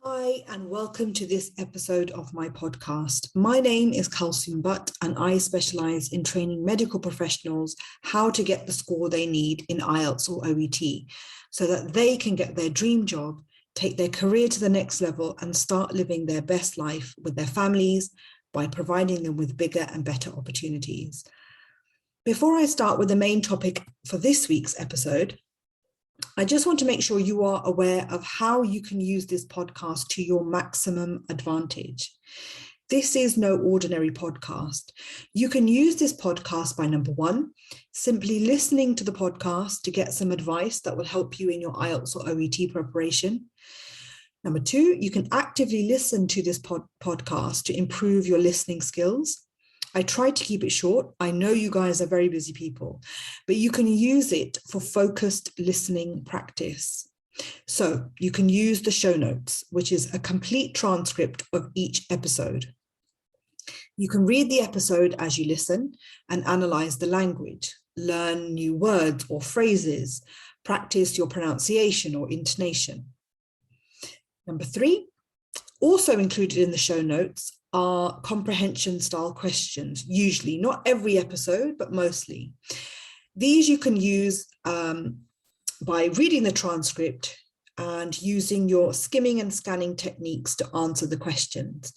Hi, and welcome to this episode of my podcast. My name is Kalsoom, and I specialize in training medical professionals how to get the score they need in IELTS or OET so that they can get their dream job, take their career to the next level, and start living their best life with their families by providing them with bigger and better opportunities. Before I start with the main topic for this week's episode, I just want to make sure you are aware of how you can use this podcast to your maximum advantage. This is no ordinary podcast. You can use this podcast by number one, simply listening to the podcast to get some advice that will help you in your IELTS or OET preparation. Number two, you can actively listen to this podcast to improve your listening skills. I tried to keep it short. I know you guys are very busy people, but you can use it for focused listening practice. So you can use the show notes, which is a complete transcript of each episode. You can read the episode as you listen and analyze the language, learn new words or phrases, practice your pronunciation or intonation. Number three, also included in the show notes are comprehension style questions, usually, not every episode, but mostly. These you can use by reading the transcript and using your skimming and scanning techniques to answer the questions.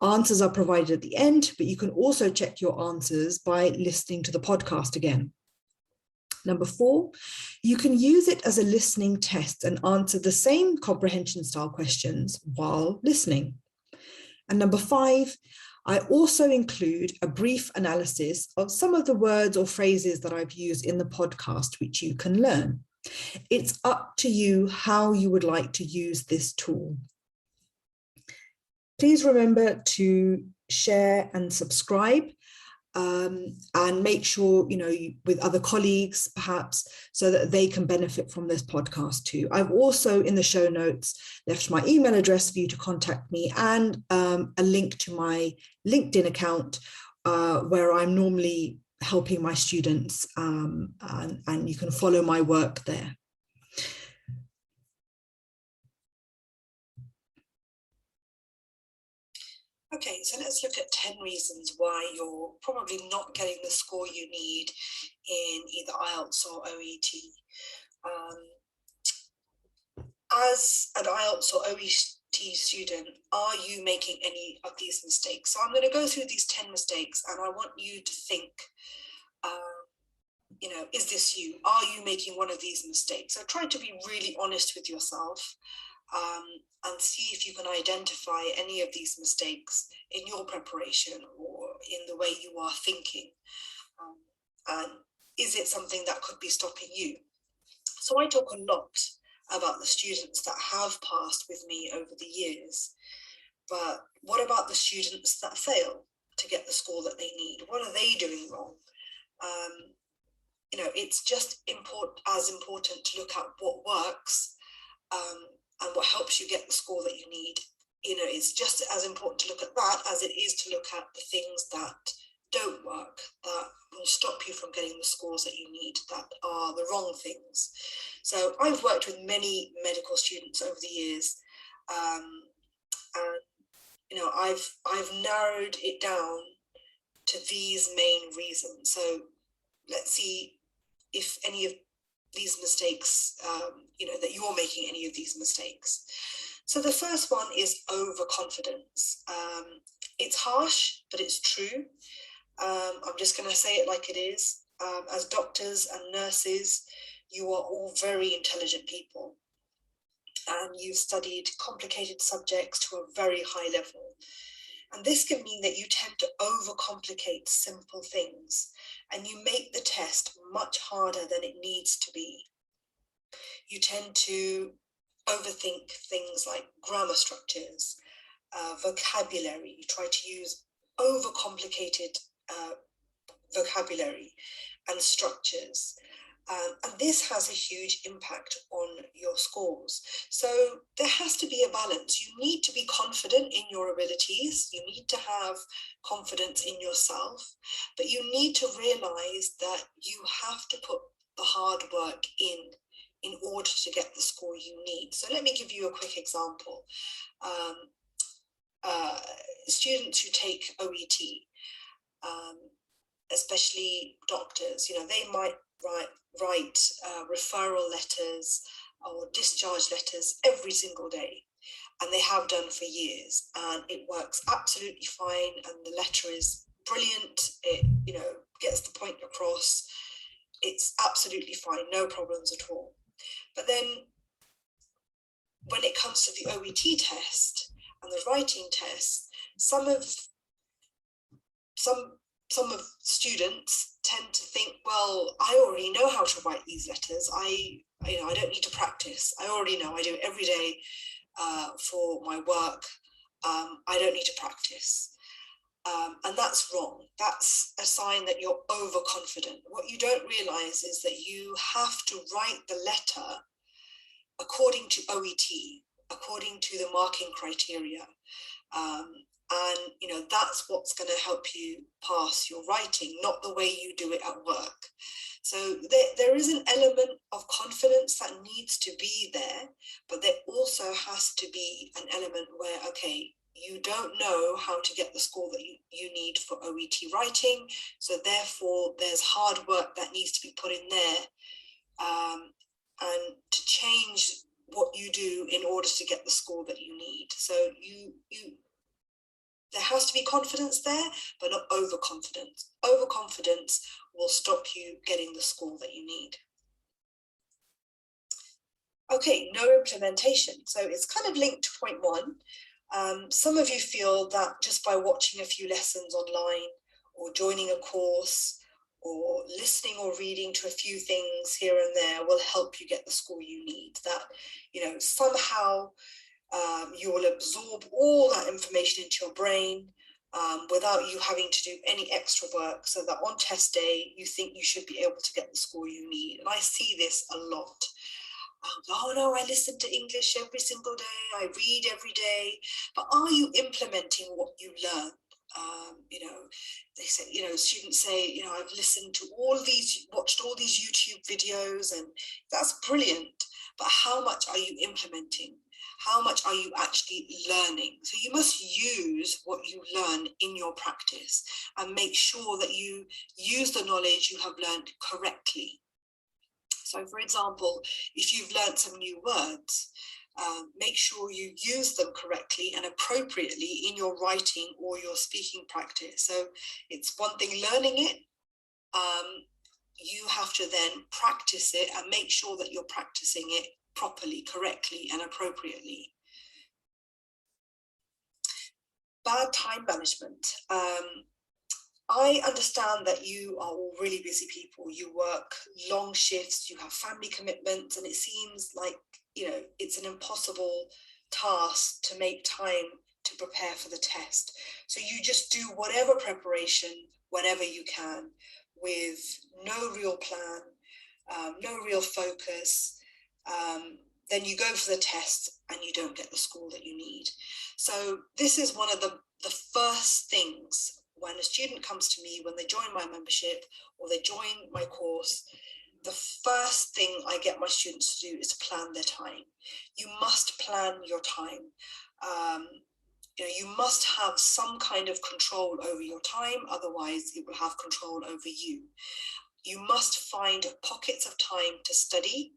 Answers are provided at the end, but you can also check your answers by listening to the podcast again. Number four, you can use it as a listening test and answer the same comprehension style questions while listening. And number five, I also include a brief analysis of some of the words or phrases that I've used in the podcast, which you can learn. It's up to you how you would like to use this tool. Please remember to share and subscribe. And make sure, with other colleagues, perhaps, so that they can benefit from this podcast too. I've also, in the show notes, left my email address for you to contact me and a link to my LinkedIn account where I'm normally helping my students, and you can follow my work there. Okay, so let's look at 10 reasons why you're probably not getting the score you need in either IELTS or OET. As an IELTS or OET student, are you making any of these mistakes? So I'm going to go through these 10 mistakes and I want you to think, is this you? Are you making one of these mistakes? So try to be really honest with yourself. And see if you can identify any of these mistakes in your preparation or in the way you are thinking. And is it something that could be stopping you? So I talk a lot about the students that have passed with me over the years, but what about the students that fail to get the score that they need? What are they doing wrong? It's just as important to look at what works and what helps you get the score that you need. It's just as important to look at that as it is to look at the things that don't work, that will stop you from getting the scores that you need, that are the wrong things. So I've worked with many medical students over the years, and I've narrowed it down to these main reasons. So let's see if any of these mistakes, that you're making any of these mistakes. So the first one is overconfidence. It's harsh, but it's true. I'm just going to say it like it is. As doctors and nurses, you are all very intelligent people. And you've studied complicated subjects to a very high level. And this can mean that you tend to overcomplicate simple things and you make the test much harder than it needs to be. You tend to overthink things like grammar structures, vocabulary. You try to use overcomplicated vocabulary and structures. And this has a huge impact on your scores. So there has to be a balance. You need to be confident in your abilities. You need to have confidence in yourself, but you need to realize that you have to put the hard work in in order to get the score you need. So let me give you a quick example. Students who take OET, especially doctors, they might write referral letters or discharge letters every single day, and they have done for years, and it works absolutely fine, and the letter is brilliant. It gets the point across. It's absolutely fine, no problems at all. But then when it comes to the OET test and the writing test, some of students tend to think, well, I already know how to write these letters. I don't need to practice. I already know. I do it every day for my work. I don't need to practice. And that's wrong. That's a sign that you're overconfident. What you don't realize is that you have to write the letter according to OET, according to the marking criteria. And that's what's going to help you pass your writing, not the way you do it at work. So there is an element of confidence that needs to be there, but there also has to be an element where, okay, you don't know how to get the score that you need for OET writing, so therefore there's hard work that needs to be put in there, and to change what you do in order to get the score that you need. So there has to be confidence there, but not overconfidence. Overconfidence will stop you getting the score that you need. Okay, no implementation. So it's kind of linked to point one. Some of you feel that just by watching a few lessons online or joining a course or listening or reading to a few things here and there will help you get the score you need. That, somehow you will absorb all that information into your brain without you having to do any extra work, so that on test day, you think you should be able to get the score you need. And I see this a lot. Oh no, I listen to English every single day, I read every day, but are you implementing what you learn? They say, students say, I've listened to watched all these YouTube videos, and that's brilliant, but how much are you implementing? How much are you actually learning? So you must use what you learn in your practice and make sure that you use the knowledge you have learned correctly. So for example, if you've learned some new words, make sure you use them correctly and appropriately in your writing or your speaking practice. So it's one thing learning it, you have to then practice it and make sure that you're practicing it properly, correctly, and appropriately. Bad time management. I understand that you are all really busy people. You work long shifts, you have family commitments, and it seems like, it's an impossible task to make time to prepare for the test. So you just do whatever preparation whenever you can, with no real plan, no real focus. Then you go for the test and you don't get the score that you need. So this is one of the first things when a student comes to me, when they join my membership or they join my course. The first thing I get my students to do is to plan their time. You must plan your time. You must have some kind of control over your time, otherwise it will have control over you. You must find pockets of time to study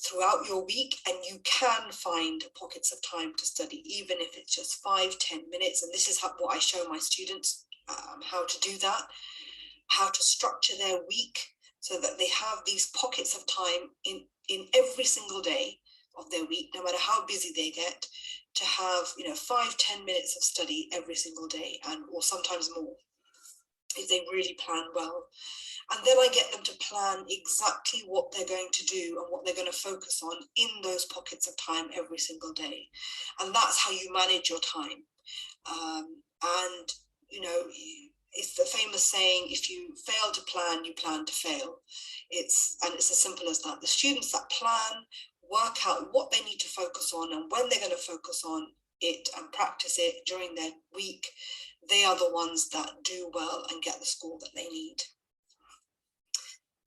throughout your week, and you can find pockets of time to study, even if it's just 5-10 minutes. And this is what I show my students, how to do that, how to structure their week so that they have these pockets of time in every single day of their week, no matter how busy they get, to have 5-10 minutes of study every single day, or sometimes more if they really plan well. And then I get them to plan exactly what they're going to do and what they're going to focus on in those pockets of time every single day. And that's how you manage your time. And it's the famous saying, if you fail to plan, you plan to fail. It's as simple as that. The students that plan, work out what they need to focus on and when they're going to focus on it and practice it during their week, they are the ones that do well and get the score that they need.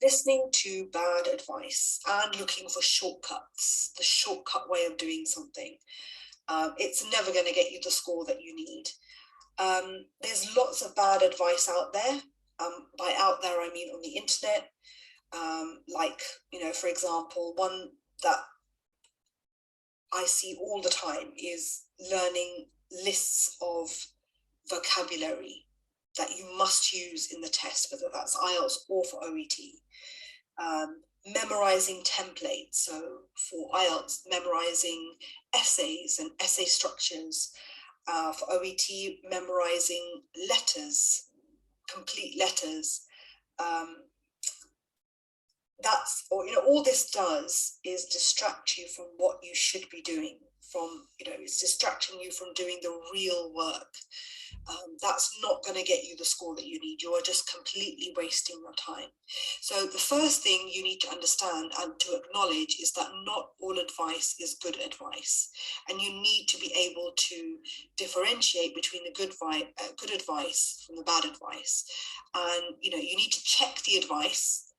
listening to bad advice and looking for shortcuts, the shortcut way of doing something. It's never going to get you the score that you need. There's lots of bad advice out there. By out there, I mean on the internet. Like, for example, one that I see all the time is learning lists of vocabulary that you must use in the test, whether that's IELTS or for OET. Memorizing templates. So for IELTS, memorizing essays and essay structures. For OET, memorizing letters, complete letters. All this does is distract you from what you should be doing. It's distracting you from doing the real work. That's not going to get you the score that you need. You are just completely wasting your time. So the first thing you need to understand and to acknowledge is that not all advice is good advice, and you need to be able to differentiate between the good advice from the bad advice. And you need to check the advice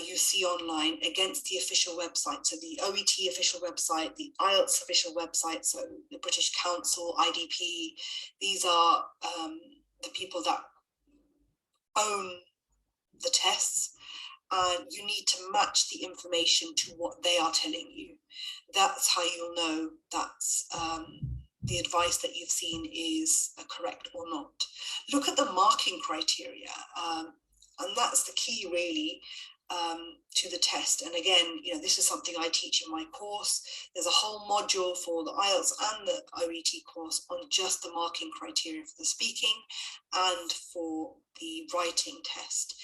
you see online against the official website. So the OET official website, the IELTS official website, so the British Council, IDP, these are the people that own the tests. And you need to match the information to what they are telling you. That's how you'll know that's the advice that you've seen is correct or not. Look at the marking criteria, and that's the key really. To the test. And again, this is something I teach in my course. There's a whole module for the IELTS and the OET course on just the marking criteria for the speaking and for the writing test.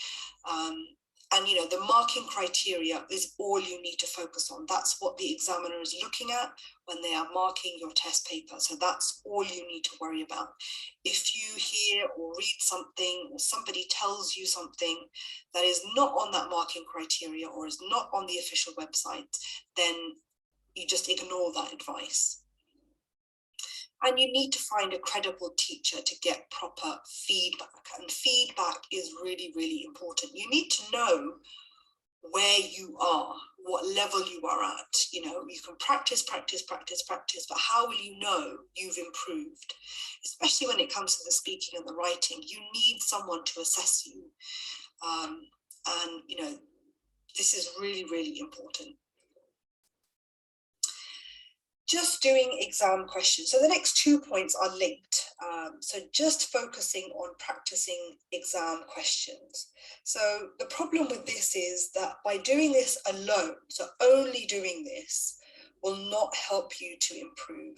And the marking criteria is all you need to focus on. That's what the examiner is looking at when they are marking your test paper. So that's all you need to worry about. If you hear or read something or somebody tells you something that is not on that marking criteria or is not on the official website, then you just ignore that advice. And you need to find a credible teacher to get proper feedback. And feedback is really, really important. You need to know where you are, what level you are at. You can practice, but how will you know you've improved? Especially when it comes to the speaking and the writing, you need someone to assess you. And this is really, really important. Just doing exam questions. So the next 2 points are linked. So just focusing on practicing exam questions. So the problem with this is that by doing this alone, so only doing this, will not help you to improve,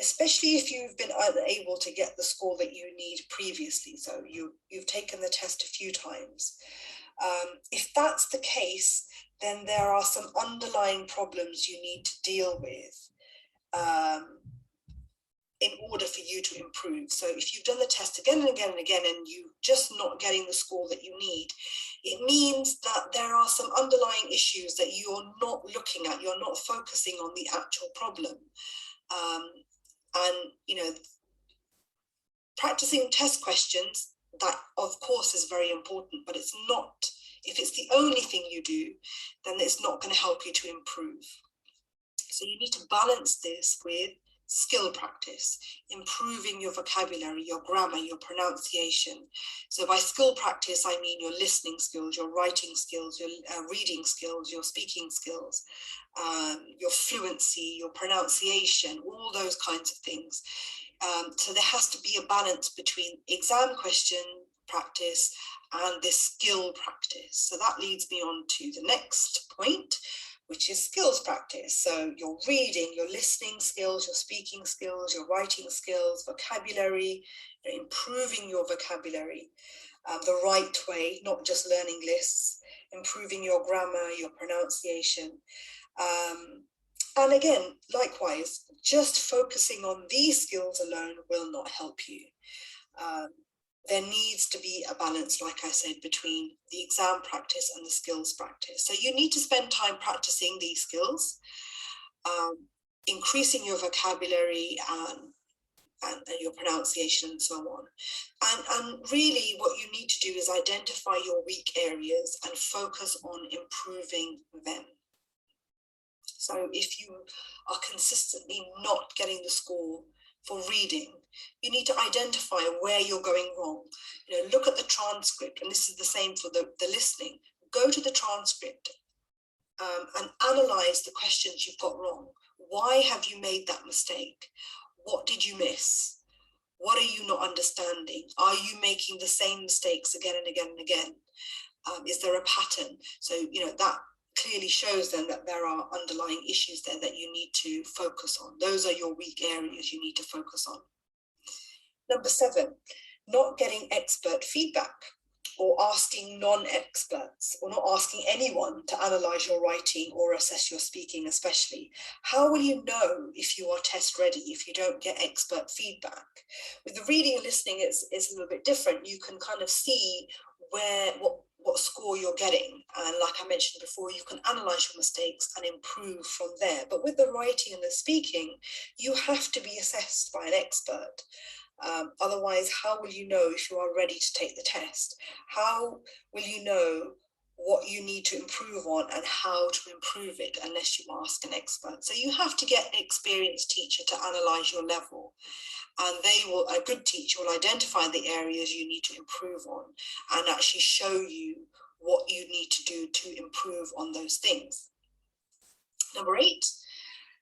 especially if you've been unable to get the score that you need previously. So you've taken the test a few times. If that's the case, then there are some underlying problems you need to deal with in order for you to improve. So if you've done the test again and again and again and you're just not getting the score that you need, it means that there are some underlying issues that you're not looking at, you're not focusing on the actual problem. Practicing test questions, that of course is very important, but it's not, if it's the only thing you do, then it's not going to help you to improve. So you need to balance this with skill practice, improving your vocabulary, your grammar, your pronunciation. So by skill practice, I mean your listening skills, your writing skills, your reading skills, your speaking skills, your fluency, your pronunciation, all those kinds of things. So there has to be a balance between exam question practice and this skill practice. So that leads me on to the next point, which is skills practice. So your reading, your listening skills, your speaking skills, your writing skills, vocabulary, improving your vocabulary the right way, not just learning lists, improving your grammar, your pronunciation. And again, likewise, just focusing on these skills alone will not help you. There needs to be a balance, like I said, between the exam practice and the skills practice. So you need to spend time practicing these skills, increasing your vocabulary and and your pronunciation and so on. And really what you need to do is identify your weak areas and focus on improving them. So if you are consistently not getting the score for reading, you need to identify where you're going wrong. Look at the transcript, and this is the same for the listening. Go to the transcript and analyze the questions you've got wrong. Why have you made that mistake? What did you miss? What are you not understanding? Are you making the same mistakes again and again and again? Is there a pattern? So, that clearly shows then that there are underlying issues there that you need to focus on. Those are your weak areas you need to focus on. Number 7, not getting expert feedback, or asking non-experts, or not asking anyone to analyze your writing or assess your speaking especially. How will you know if you are test ready if you don't get expert feedback? With the reading and listening, it's a little bit different. You can kind of see what score you're getting, and like I mentioned before, you can analyze your mistakes and improve from there. But with the writing and the speaking, you have to be assessed by an expert. Otherwise, how will you know if you are ready to take the test? How will you know what you need to improve on and how to improve it unless you ask an expert? So you have to get an experienced teacher to analyze your level, and a good teacher will identify the areas you need to improve on and actually show you what you need to do to improve on those things. Number 8,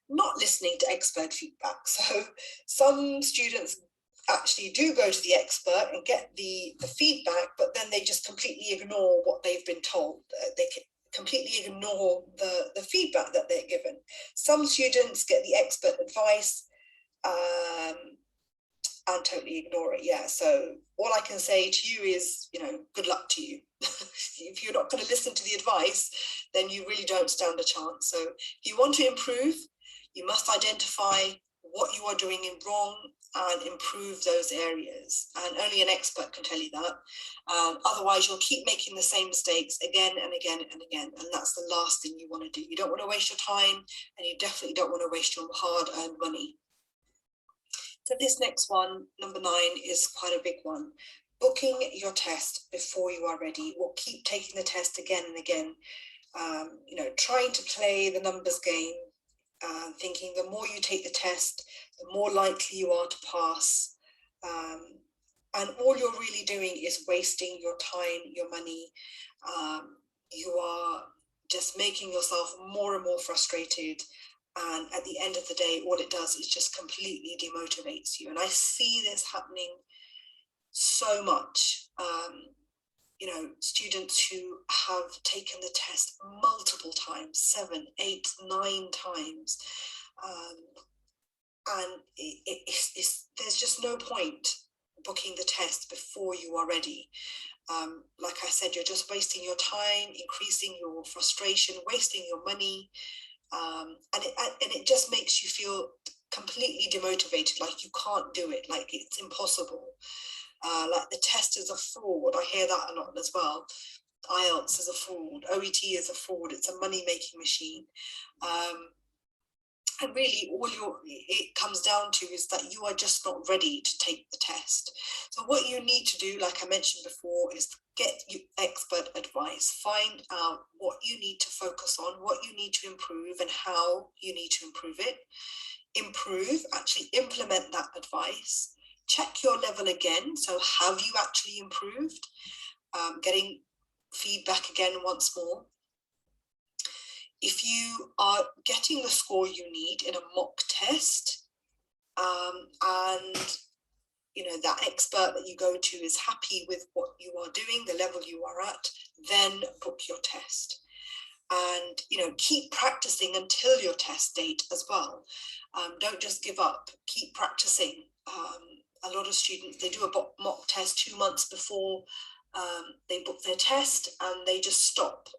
not listening to expert feedback. So some students actually do go to the expert and get the feedback, but then they just completely ignore what they've been told. They completely ignore the feedback that they're given. Some students get the expert advice and totally ignore it. Yeah, so all I can say to you is, good luck to you. If you're not going to listen to the advice, then you really don't stand a chance. So if you want to improve, you must identify what you are doing wrong and improve those areas, and only an expert can tell you that. Otherwise you'll keep making the same mistakes again and again and again, and that's the last thing you want to do. You don't want to waste your time, and you definitely don't want to waste your hard-earned money. So this next one, number 9, is quite a big one. Booking your test before you are ready, or keep taking the test again and again. Trying to play the numbers game, thinking the more you take the test, the more likely you are to pass. And all you're really doing is wasting your time, your money. You are just making yourself more and more frustrated. And at the end of the day, all it does is just completely demotivates you. And I see this happening so much. Students who have taken the test multiple times, 7, 8, 9 times. And there's just no point booking the test before you are ready. Like I said, you're just wasting your time, increasing your frustration, wasting your money. And it just makes you feel completely demotivated, like you can't do it, like it's impossible. Like the test is a fraud. I hear that a lot as well. IELTS is a fraud. OET is a fraud. It's a money-making machine. And really it comes down to is that you are just not ready to take the test. So what you need to do, like I mentioned before, is get expert advice. Find out what you need to focus on, what you need to improve, and how you need to improve it. Actually implement that advice. Check your level again. So have you actually improved? Getting feedback again once more. If you are getting the score you need in a mock test, and that expert that you go to is happy with what you are doing, the level you are at, then book your test. And keep practicing until your test date as well. Don't just give up. Keep practicing. A lot of students, they do a mock test 2 months before they book their test, and they just stop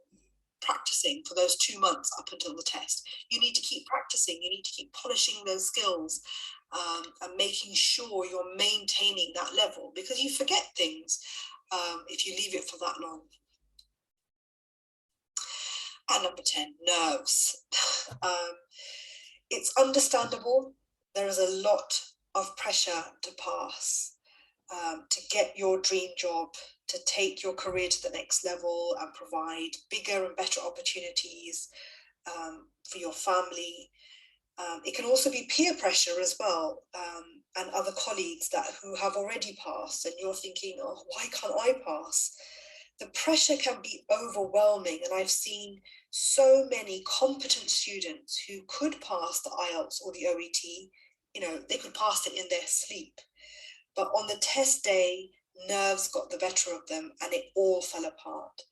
practicing for those 2 months up until the test. You need to keep practicing. You need to keep polishing those skills and making sure you're maintaining that level, because you forget things if you leave it for that long. And number 10, nerves. It's understandable. There is a lot of pressure to pass, to get your dream job, to take your career to the next level and provide bigger and better opportunities for your family. It can also be peer pressure as well, and other colleagues who have already passed, and you're thinking, oh, why can't I pass? The pressure can be overwhelming, and I've seen so many competent students who could pass the IELTS or the OET. They could pass it in their sleep, but on the test day, nerves got the better of them and it all fell apart.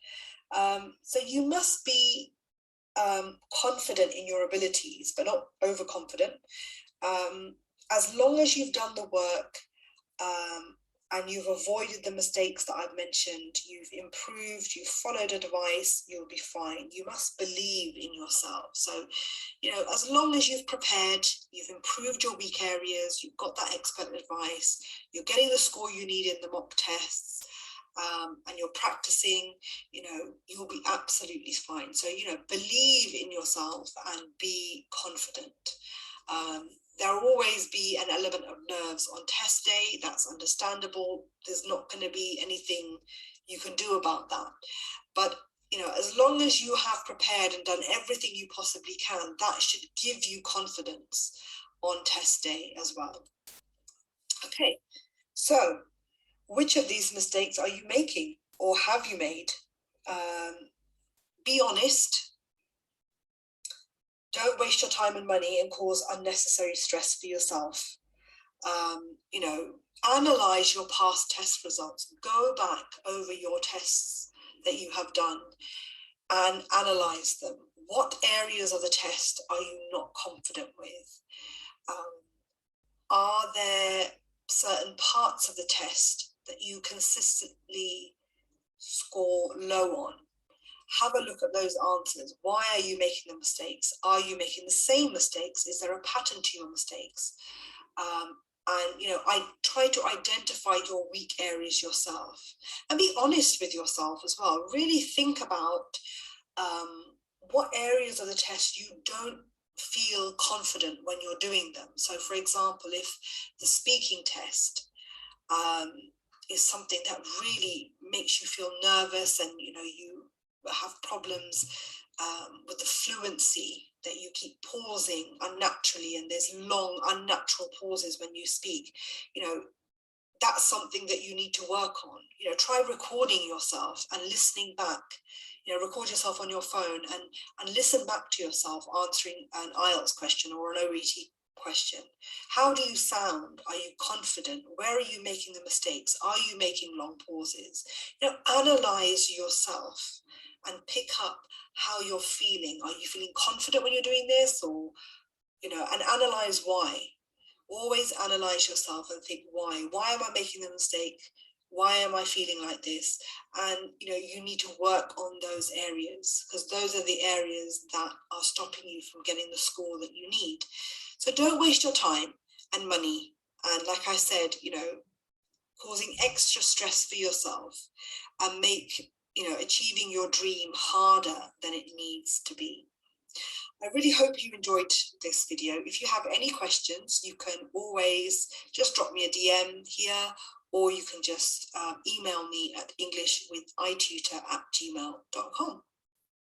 So you must be confident in your abilities, but not overconfident. As long as you've done the work, and you've avoided the mistakes that I've mentioned, you've improved, you've followed advice, you'll be fine. You must believe in yourself. So, as long as you've prepared, you've improved your weak areas, you've got that expert advice, you're getting the score you need in the mock tests, and you're practicing, you'll be absolutely fine. So, believe in yourself and be confident. There will always be an element of nerves on test day. That's understandable. There's not going to be anything you can do about that. But, as long as you have prepared and done everything you possibly can, that should give you confidence on test day as well. Okay, so which of these mistakes are you making or have you made? Be honest. Don't waste your time and money and cause unnecessary stress for yourself. Analyze your past test results. Go back over your tests that you have done and analyze them. What areas of the test are you not confident with? Are there certain parts of the test that you consistently score low on? Have a look at those answers. Why are you making the mistakes? Are you making the same mistakes? Is there a pattern to your mistakes? I try to identify your weak areas yourself and be honest with yourself as well. Really think about what areas of the test you don't feel confident when you're doing them. So, for example, if the speaking test is something that really makes you feel nervous and you have problems with the fluency, that you keep pausing unnaturally and there's long unnatural pauses when you speak, that's something that you need to work on. Try recording yourself and listening back. Record yourself on your phone and listen back to yourself answering an IELTS question or an OET question. How do you sound? Are you confident? Where are you making the mistakes? Are you making long pauses? Analyze yourself and pick up how you're feeling. Are you feeling confident when you're doing this? Or, and analyze why. Always analyze yourself and think, why? Why am I making the mistake? Why am I feeling like this? And, you need to work on those areas because those are the areas that are stopping you from getting the score that you need. So don't waste your time and money. And like I said, causing extra stress for yourself and make achieving your dream harder than it needs to be. I really hope you enjoyed this video. If you have any questions, you can always just drop me a DM here, or you can just email me at englishwithitutor@gmail.com.